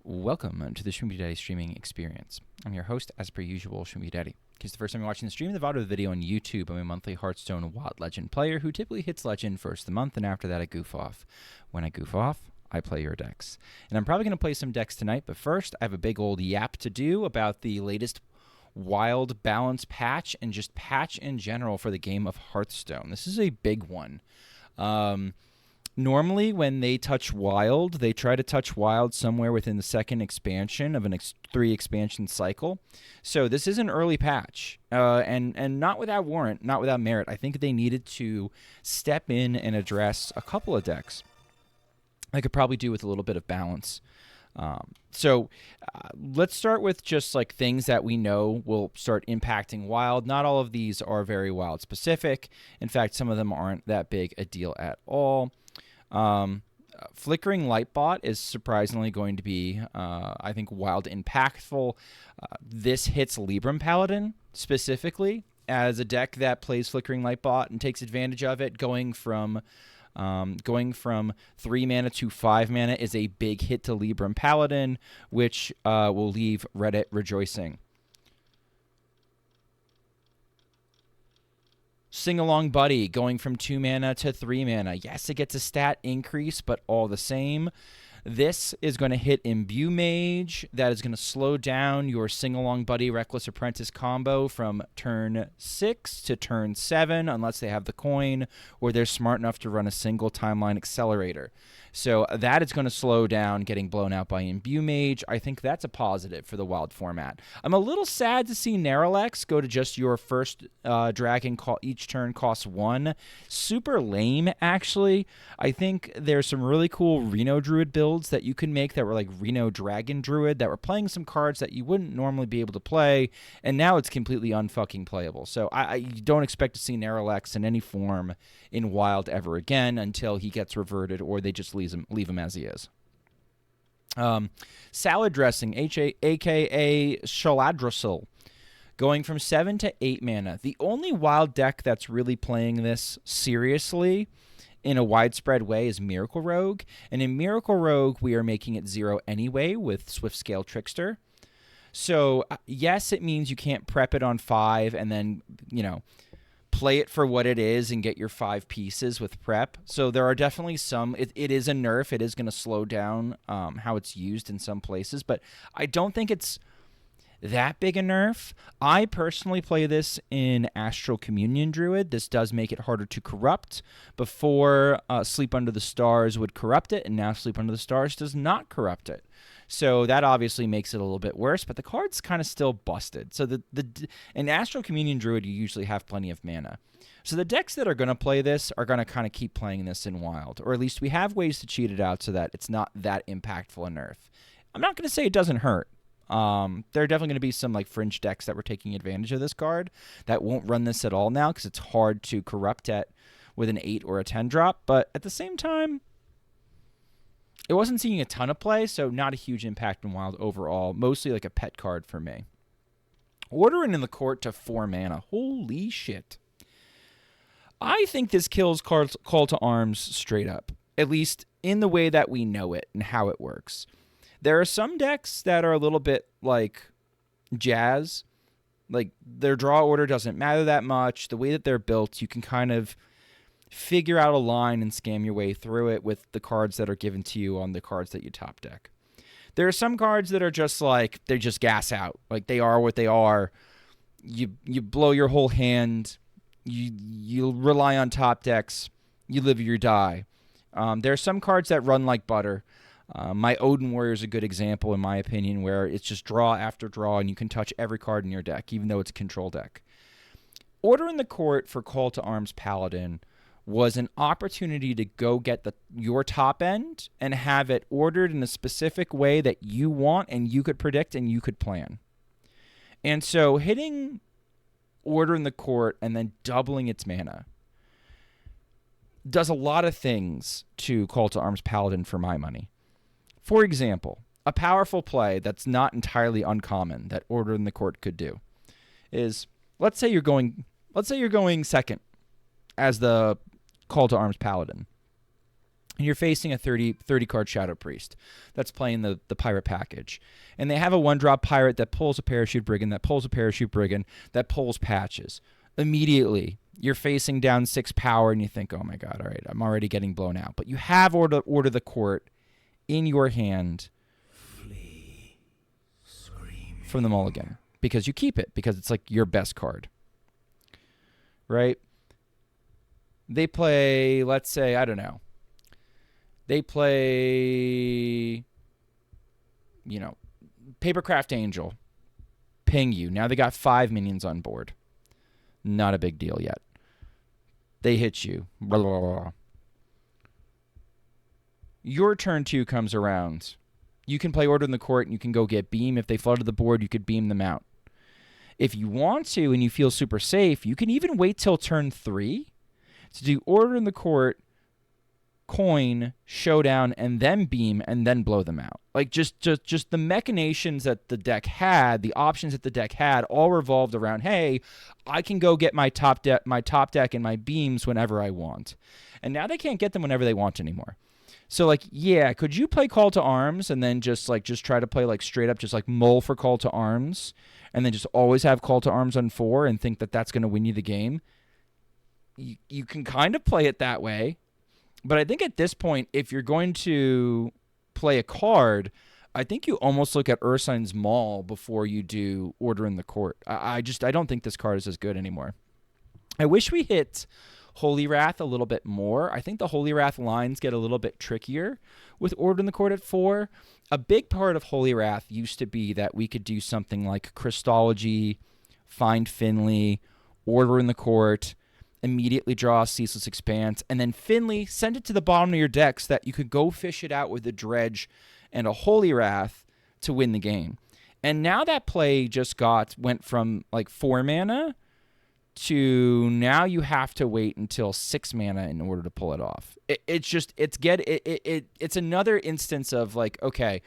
Welcome to the Schmoopydady streaming experience. I'm your host, as per usual, Schmoopydady. In case the first time you're watching the stream, the VOD of the video on YouTube, I'm a monthly Hearthstone Wild Legend player who typically hits Legend first of the month, and after that I goof off. When I goof off, I play your decks. And I'm probably going to play some decks tonight, but first I have a big old yap to do about the latest Wild Balance patch and just patch in general for the game of Hearthstone. This is a big one. Normally, when they touch Wild, they try to touch Wild somewhere within the second expansion of an 3-expansion cycle. So this is an early patch, and not without warrant, not without merit. I think they needed to step in and address a couple of decks. I could probably do with a little bit of balance. Let's start with just like things that we know will start impacting Wild. Not all of these are very Wild specific. In fact, some of them aren't that big a deal at all. Flickering Lightbot is surprisingly going to be, I think, Wild impactful. This hits Libram Paladin specifically as a deck that plays Flickering Lightbot and takes advantage of it. Going from 3 mana to 5 mana is a big hit to Libram Paladin, which will leave Reddit rejoicing. Singalong Buddy going from 2 mana to 3 mana. Yes, it gets a stat increase, but all the same. This is going to hit Imbue Mage. That is going to slow down your Singalong Buddy Reckless Apprentice combo from turn 6 to turn 7, unless they have the coin or they're smart enough to run a single timeline accelerator. So that is going to slow down getting blown out by Imbue Mage. I think that's a positive for the Wild format. I'm a little sad to see Narlex go to just your first dragon each turn costs 1. Super lame, actually. I think there's some really cool Reno Druid builds that you can make that were like Reno Dragon Druid that were playing some cards that you wouldn't normally be able to play, and now it's completely unfucking playable. So I don't expect to see Narlex in any form in Wild ever again until he gets reverted or they just leave him as he is. Salad Dressing, a.k.a. Shaladrosil, going from 7 to 8 mana. The only Wild deck that's really playing this seriously in a widespread way is Miracle Rogue. And in Miracle Rogue, we are making it 0 anyway with Swift Scale Trickster. So, yes, it means you can't prep it on 5 and then, play it for what it is and get your 5 pieces with prep. So there are definitely some, it is a nerf. It is going to slow down how it's used in some places, but I don't think it's that big a nerf. I personally play this in Astral Communion Druid. This does make it harder to corrupt. Before, Sleep Under the Stars would corrupt it, and now Sleep Under the Stars does not corrupt it. So that obviously makes it a little bit worse, but the card's kind of still busted. So in Astral Communion Druid, you usually have plenty of mana. So the decks that are going to play this are going to kind of keep playing this in Wild, or at least we have ways to cheat it out so that it's not that impactful a nerf. I'm not going to say it doesn't hurt. There are definitely going to be some like fringe decks that were taking advantage of this card that won't run this at all now because it's hard to corrupt with an 8 or a 10 drop, but at the same time, it wasn't seeing a ton of play, so not a huge impact in Wild overall. Mostly like a pet card for me. Ordering in the Court to 4 mana. Holy shit. I think this kills Call to Arms straight up. At least in the way that we know it and how it works. There are some decks that are a little bit like Jazz. Like their draw order doesn't matter that much. The way that they're built, you can kind of figure out a line and scam your way through it with the cards that are given to you on the cards that you top deck. There are some cards that are just like, they just gas out. Like they are what they are. You blow your whole hand. You rely on top decks. You live or you die. There are some cards that run like butter. My Odin Warrior is a good example, in my opinion, where it's just draw after draw and you can touch every card in your deck, even though it's a control deck. Order in the Court for Call to Arms Paladin was an opportunity to go get your top end and have it ordered in a specific way that you want and you could predict and you could plan. And so hitting Order in the Court and then doubling its mana does a lot of things to Call to Arms Paladin for my money. For example, a powerful play that's not entirely uncommon that Order in the Court could do is, let's say you're going second as the Call to Arms Paladin. and you're facing a 30 card Shadow Priest that's playing the pirate package. And they have a 1-drop pirate that pulls a Parachute Brigand, that pulls a Parachute Brigand, that pulls patches. Immediately, you're facing down 6 power, and you think, oh my god, all right, I'm already getting blown out. But you have Order the Court in your hand from the mulligan, because you keep it, because it's like your best card. Right? They play, let's say, I don't know. They play, Papercraft Angel, ping you. Now they got 5 minions on board. Not a big deal yet. They hit you. Blah, blah, blah. Your turn 2 comes around. You can play Order in the Court, and you can go get Beam. If they flooded the board, you could beam them out. If you want to and you feel super safe, you can even wait till turn 3 to do Order in the Court, coin, showdown, and then beam, and then blow them out. Like, just the machinations that the deck had, the options that the deck had, all revolved around, hey, I can go get my top deck and my beams whenever I want. And now they can't get them whenever they want anymore. So, like, yeah, could you play Call to Arms and then just try to play, like, straight up just, like, mull for Call to Arms and then just always have Call to Arms on 4 and think that that's going to win you the game? You can kind of play it that way. But I think at this point, if you're going to play a card, I think you almost look at Ursine's Maul before you do Order in the Court. I don't think this card is as good anymore. I wish we hit Holy Wrath a little bit more. I think the Holy Wrath lines get a little bit trickier with Order in the Court at 4. A big part of Holy Wrath used to be that we could do something like Christology, Find Finley, Order in the Court, immediately draw a Ceaseless Expanse, and then Finley, send it to the bottom of your deck so that you could go fish it out with a Dredge and a Holy Wrath to win the game. And now that play went from like 4 mana to now you have to wait until 6 mana in order to pull it off. It's another instance of like, okay,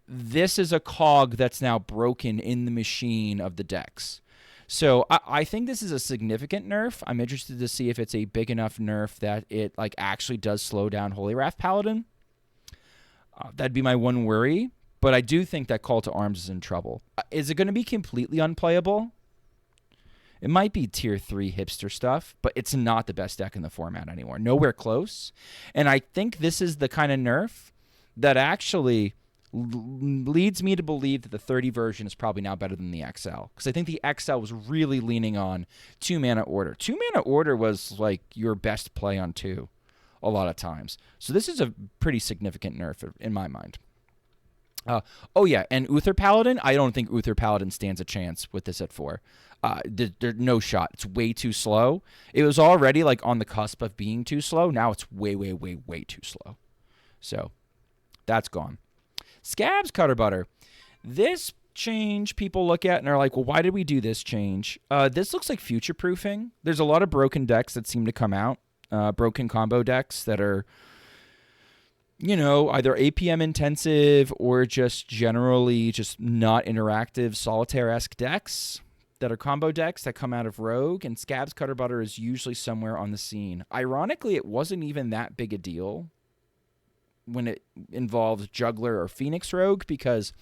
this is a cog that's now broken in the machine of the decks. So I think this is a significant nerf. I'm interested to see if it's a big enough nerf that it like actually does slow down Holy Wrath Paladin. That'd be my one worry. But I do think that Call to Arms is in trouble. Is it going to be completely unplayable? It might be tier 3 hipster stuff, but it's not the best deck in the format anymore. Nowhere close. And I think this is the kind of nerf that actually leads me to believe that the 30 version is probably now better than the XL. Because I think the XL was really leaning on 2-mana Order. 2-mana Order was like your best play on 2 a lot of times. So this is a pretty significant nerf in my mind. Oh yeah, and Uther Paladin, I don't think Uther Paladin stands a chance with this at 4. There's no shot. It's way too slow. It was already like on the cusp of being too slow. Now it's way, way, way, way too slow. So that's gone. Scabs Cutter Butter. This change people look at and are like, well, why did we do this change? This looks like future-proofing. There's a lot of broken decks that seem to come out. Broken combo decks that are, either APM intensive or just generally just not interactive solitaire-esque decks that are combo decks that come out of Rogue, and Scabs Cutter Butter is usually somewhere on the scene. Ironically, it wasn't even that big a deal when it involves Juggler or Phoenix Rogue, because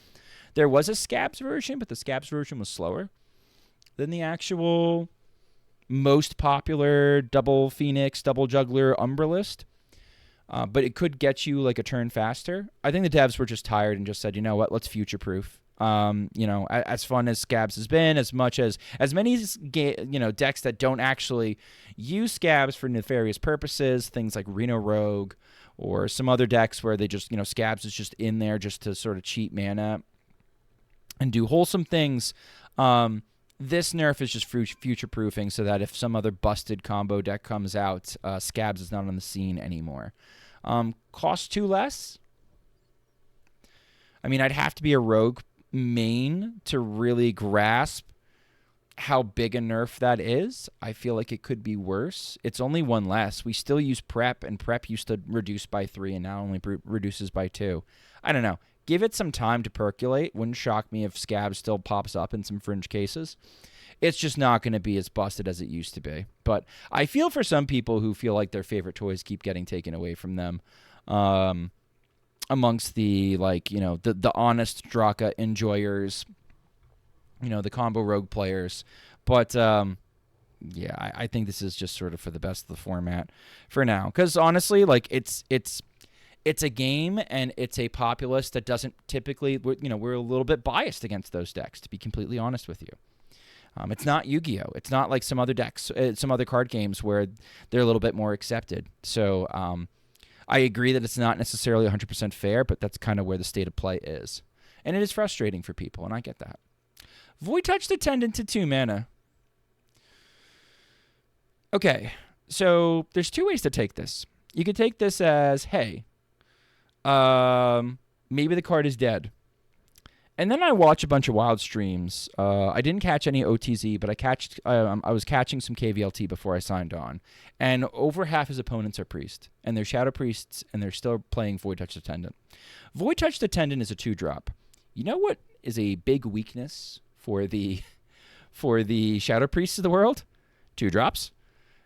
there was a Scabs version, but the Scabs version was slower than the actual most popular double Phoenix, double Juggler Umbra list. But it could get you like a turn faster. I think the devs were just tired and just said, you know what, let's future-proof. As fun as Scabs has been, as many decks that don't actually use Scabs for nefarious purposes, things like Reno Rogue, or some other decks where they just, Scabs is just in there just to sort of cheat mana and do wholesome things. This nerf is just future-proofing so that if some other busted combo deck comes out, Scabs is not on the scene anymore. Cost 2 less? I mean, I'd have to be a Rogue main to really grasp how big a nerf that is. I feel like it could be worse. It's only 1 less. We still use Prep, and Prep used to reduce by 3 and now only reduces by 2. I don't know. Give it some time to percolate. Wouldn't shock me if Scabs still pops up in some fringe cases. it's just not going to be as busted as it used to be. But I feel for some people who feel like their favorite toys keep getting taken away from them. Amongst the, like, you know, the honest Draka enjoyers, you know, the combo rogue players. But yeah, I think this is just sort of for the best of the format for now. Because honestly, like, it's a game and it's a populace that doesn't typically, you know, we're a little bit biased against those decks, to be completely honest with you. It's not Yu-Gi-Oh! It's not like some other decks, some other card games where they're a little bit more accepted. So I agree that it's not necessarily 100% fair, but that's kind of where the state of play is. And it is frustrating for people, and I get that. Void Touch the Tendant to 2 mana. Okay, so there's 2 ways to take this. You could take this as, hey, maybe the card is dead. And then I watch a bunch of Wild streams. I didn't catch any OTZ, but I was catching some KVLT before I signed on. And over half his opponents are Priest. And they're Shadow Priests, and they're still playing Void Touch the Tendant. Void Touch the Tendant is a 2-drop. You know what is a big weakness for the Shadow Priests of the world? 2 drops.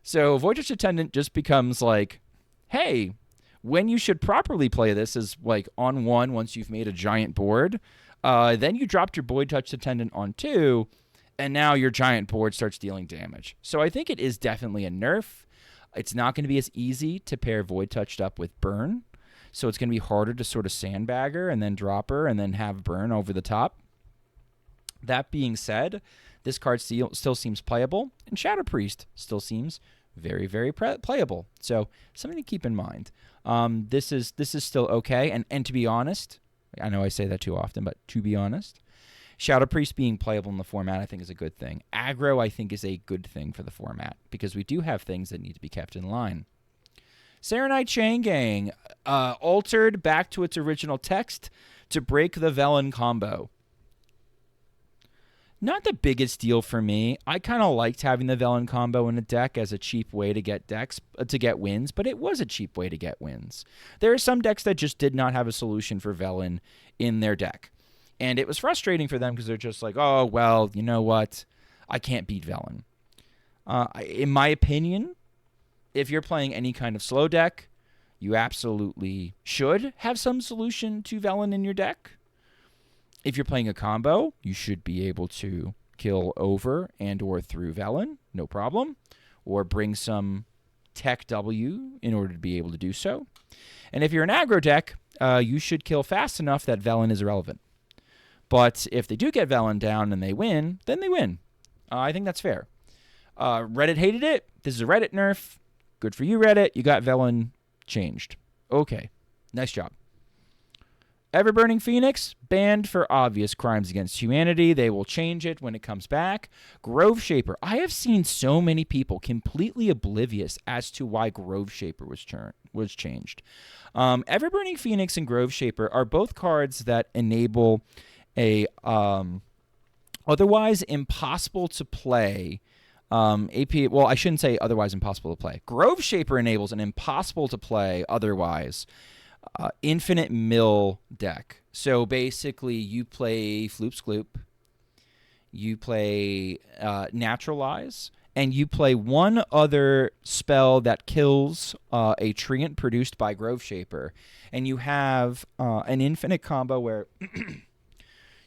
So Void Touch Attendant just becomes like, hey, when you should properly play this is like on 1 once you've made a giant board. Then you dropped your Void Touch Attendant on 2, and now your giant board starts dealing damage. So I think it is definitely a nerf. It's not going to be as easy to pair Void Touched up with Burn. So it's going to be harder to sort of sandbag her and then drop her and then have Burn over the top. That being said, this card still seems playable, and Shadow Priest still seems very, very playable. So something to keep in mind. This is still okay, and to be honest, I know I say that too often, but to be honest, Shadow Priest being playable in the format I think is a good thing. Aggro I think is a good thing for the format, because we do have things that need to be kept in line. Serenite Chain Gang, altered back to its original text to break the Velen combo. Not the biggest deal for me. I kind of liked having the Velen combo in a deck as a cheap way to get wins, but it was a cheap way to get wins. There are some decks that just did not have a solution for Velen in their deck. And it was frustrating for them because they're just like, oh, well, you know what? I can't beat Velen. In my opinion, if you're playing any kind of slow deck, you absolutely should have some solution to Velen in your deck. If you're playing a combo, you should be able to kill over and or through Velen, no problem, or bring some tech W in order to be able to do so. And if you're an aggro deck, you should kill fast enough that Velen is irrelevant. But if they do get Velen down and they win, then they win. I think that's fair. Reddit hated it. This is a Reddit nerf. Good for you, Reddit. You got Velen changed. Okay, nice job. Everburning Phoenix, banned for obvious crimes against humanity. They will change it when it comes back. Grove Shaper. I have seen so many people completely oblivious as to why Grove Shaper was changed. Everburning Phoenix and Grove Shaper are both cards that enable a otherwise impossible to play AP. Well, I shouldn't say otherwise impossible to play. Grove Shaper enables an impossible to play otherwise infinite mill deck. So basically, you play Floop Skloop, you play Naturalize, and you play one other spell that kills a treant produced by Grove Shaper. And you have an infinite combo where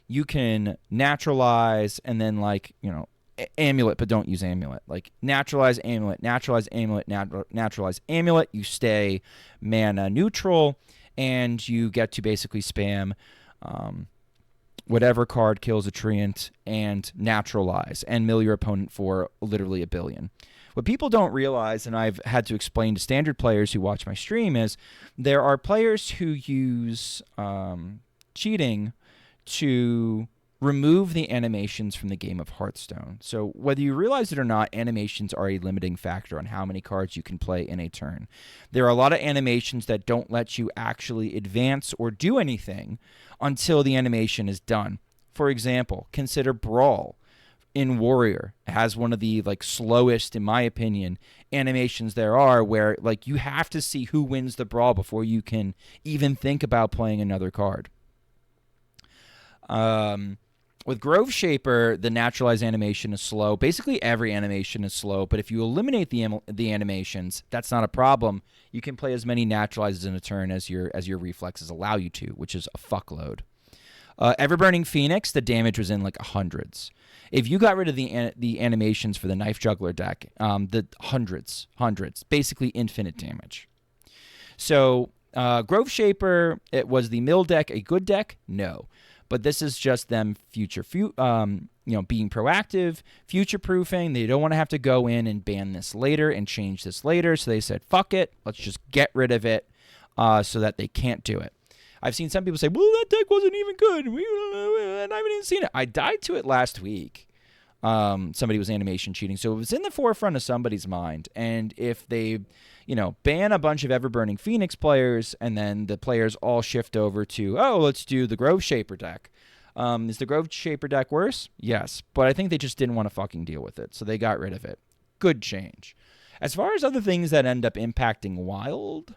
you can Naturalize and then, like, you know, Amulet, but don't use Amulet. Like, Naturalize, Amulet, Naturalize, Amulet, Naturalize, Amulet. You stay mana neutral, and you get to basically spam whatever card kills a treant and Naturalize and mill your opponent for literally $1 billion. What people don't realize, and I've had to explain to standard players who watch my stream, is there are players who use cheating to remove the animations from the game of Hearthstone. So whether you realize it or not, animations are a limiting factor on how many cards you can play in a turn. There are a lot of animations that don't let you actually advance or do anything until the animation is done. For example, consider Brawl in Warrior. It has one of the slowest, in my opinion, animations there are, where you have to see who wins the brawl before you can even think about playing another card. With Grove Shaper, the naturalized animation is slow. Basically, every animation is slow, but if you eliminate the animations, that's not a problem. You can play as many naturalizes in a turn as your reflexes allow you to, which is a fuckload. Everburning Phoenix, the damage was in like hundreds. If you got rid of the animations for the Knife Juggler deck, the hundreds, basically infinite damage. So Grove Shaper, it was the mill deck a good deck? No. But this is just them being proactive, future-proofing. They don't want to have to go in and ban this later and change this later. So they said, fuck it, let's just get rid of it so that they can't do it. I've seen some people say, well, that deck wasn't even good. And I haven't even seen it. I died to it last week. Somebody was animation cheating. So it was in the forefront of somebody's mind. And if they, ban a bunch of Everburning Phoenix players and then the players all shift over to, let's do the Grove Shaper deck. Is the Grove Shaper deck worse? Yes. But I think they just didn't want to fucking deal with it. So they got rid of it. Good change. As far as other things that end up impacting Wild,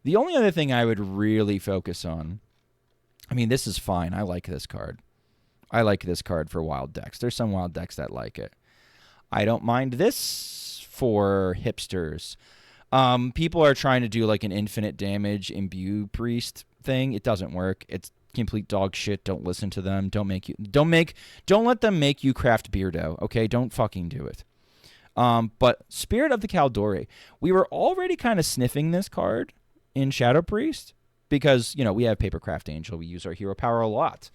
the only other thing I would really focus on, this is fine. I like this card. I like this card for Wild decks. There's some Wild decks that like it. I don't mind this for hipsters. People are trying to do like an infinite damage imbue priest thing. It doesn't work. It's complete dog shit. Don't listen to them. Don't let them make you craft Beardo. Okay, don't fucking do it. But Spirit of the Caldori, we were already kind of sniffing this card in Shadow Priest because we have Papercraft Angel. We use our hero power a lot.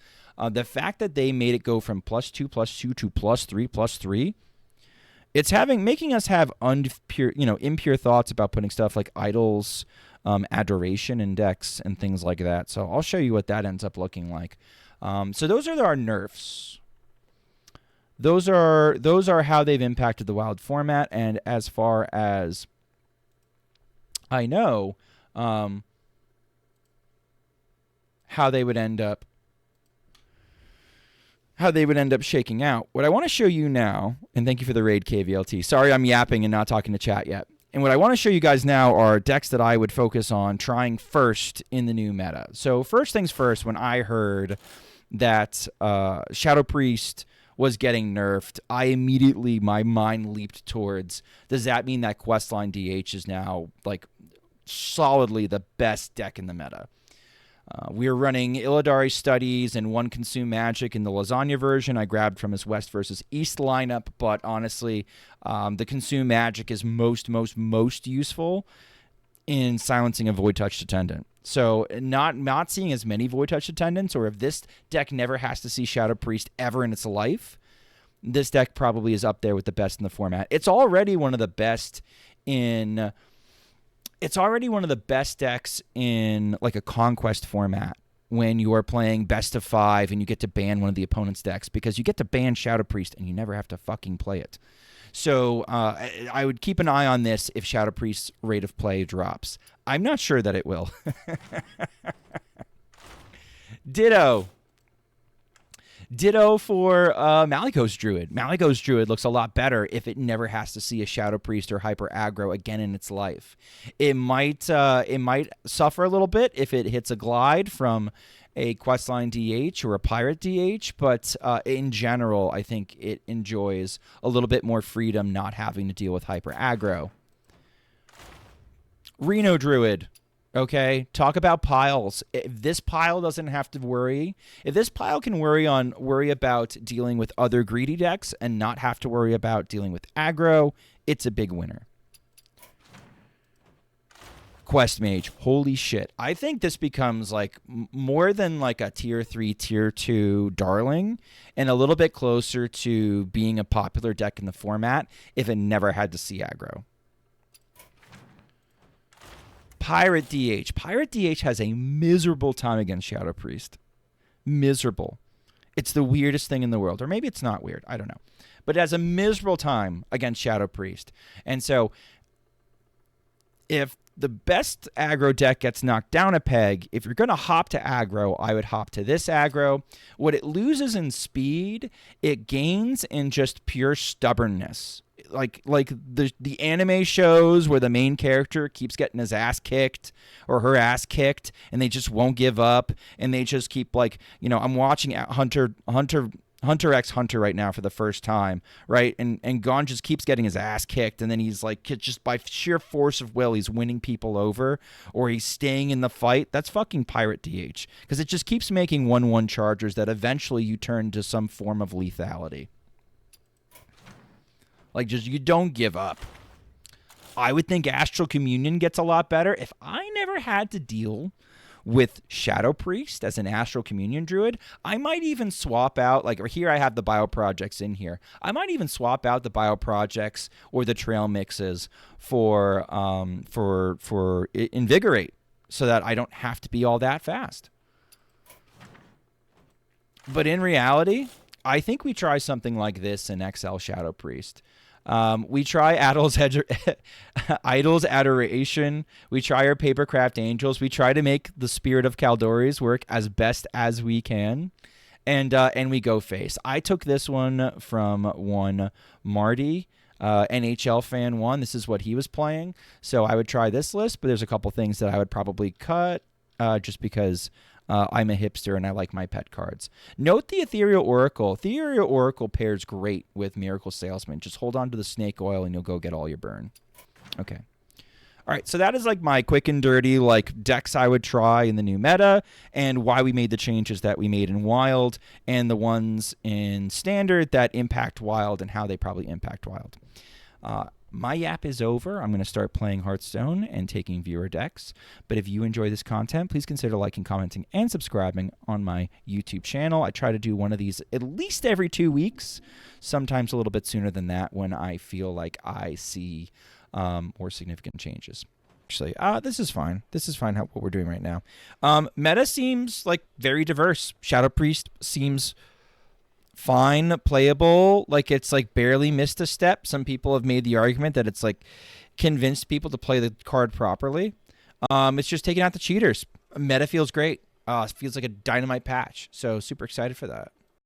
The fact that they made it go from +2/+2 to +3/+3, it's making us have impure thoughts about putting stuff like idols, adoration in decks and things like that. So I'll show you what that ends up looking like. So those are our nerfs. Those are how they've impacted the Wild format, and as far as I know, how they would end up shaking out. What I want to show you now, and thank you for the raid, KVLT. Sorry I'm yapping and not talking to chat yet. And what I want to show you guys now are decks that I would focus on trying first in the new meta. So first things first, when I heard that Shadow Priest was getting nerfed, my mind leaped towards, does that mean that Questline DH is now like solidly the best deck in the meta? We are running Illidari Studies and One Consume Magic in the Lasagna version I grabbed from his West versus East lineup, but honestly, the Consume Magic is most useful in silencing a Void Touch Tendant. So not seeing as many Void Touch Attendants, or if this deck never has to see Shadow Priest ever in its life, this deck probably is up there with the best in the format. It's already one of the best decks in like a Conquest format when you are playing best of 5 and you get to ban one of the opponent's decks, because you get to ban Shadow Priest and you never have to fucking play it. So I would keep an eye on this if Shadow Priest's rate of play drops. I'm not sure that it will. Ditto for Malikos Druid. Malikos Druid looks a lot better if it never has to see a Shadow Priest or Hyper Aggro again in its life. It might suffer a little bit if it hits a glide from a Questline DH or a Pirate DH, but in general, I think it enjoys a little bit more freedom not having to deal with Hyper Aggro. Reno Druid. Okay, talk about piles. If this pile doesn't have to worry, if this pile can worry about dealing with other greedy decks and not have to worry about dealing with aggro, it's a big winner. Quest Mage, holy shit. I think this becomes like more than like a tier 3, tier 2 darling, and a little bit closer to being a popular deck in the format if it never had to see aggro. Pirate DH. Pirate DH has a miserable time against Shadow Priest. Miserable. It's the weirdest thing in the world. Or maybe it's not weird. I don't know. But it has a miserable time against Shadow Priest. And so, if the best aggro deck gets knocked down a peg, if you're going to hop to aggro, I would hop to this aggro. What it loses in speed, it gains in just pure stubbornness. like the anime shows where the main character keeps getting his ass kicked or her ass kicked, and they just won't give up, and they just keep like, you know, I'm watching Hunter x Hunter right now for the first time, right? And Gon just keeps getting his ass kicked, and then he's like, just by sheer force of will, he's winning people over, or he's staying in the fight. That's fucking Pirate DH, because it just keeps making 1/1 chargers that eventually you turn to some form of lethality. Like, just, you don't give up. I would think Astral Communion gets a lot better. If I never had to deal with Shadow Priest as an Astral Communion Druid, I might even swap out, like, or here I have the Bio Projects in here. I might even swap out the Bio Projects or the Trail Mixes for Invigorate, so that I don't have to be all that fast. But in reality, I think we try something like this in XL Shadow Priest. We try Idol's Adoration. We try our Papercraft Angels. We try to make the Spirit of Caldori's work as best as we can. And we go face. I took this one from one Marty, NHL fan one. This is what he was playing. So I would try this list, but there's a couple things that I would probably cut just because I'm a hipster and I like my pet cards. Note the Ethereal Oracle. Ethereal Oracle pairs great with Miracle Salesman. Just hold on to the snake oil and you'll go get all your burn. Okay. All right, so that is like my quick and dirty like decks I would try in the new meta, and why we made the changes that we made in Wild, and the ones in Standard that impact Wild and how they probably impact Wild. My yap is over. I'm going to start playing Hearthstone and taking viewer decks. But if you enjoy this content, please consider liking, commenting, and subscribing on my YouTube channel. I try to do one of these at least every 2 weeks, sometimes a little bit sooner than that when I feel like I see more significant changes. Actually, this is fine. This is fine what we're doing right now. Meta seems like very diverse. Shadow Priest seems fine, playable, like it's like barely missed a step. Some people have made the argument that it's like convinced people to play the card properly. It's just taking out the cheaters. Meta feels great. It feels like a dynamite patch. So super excited for that.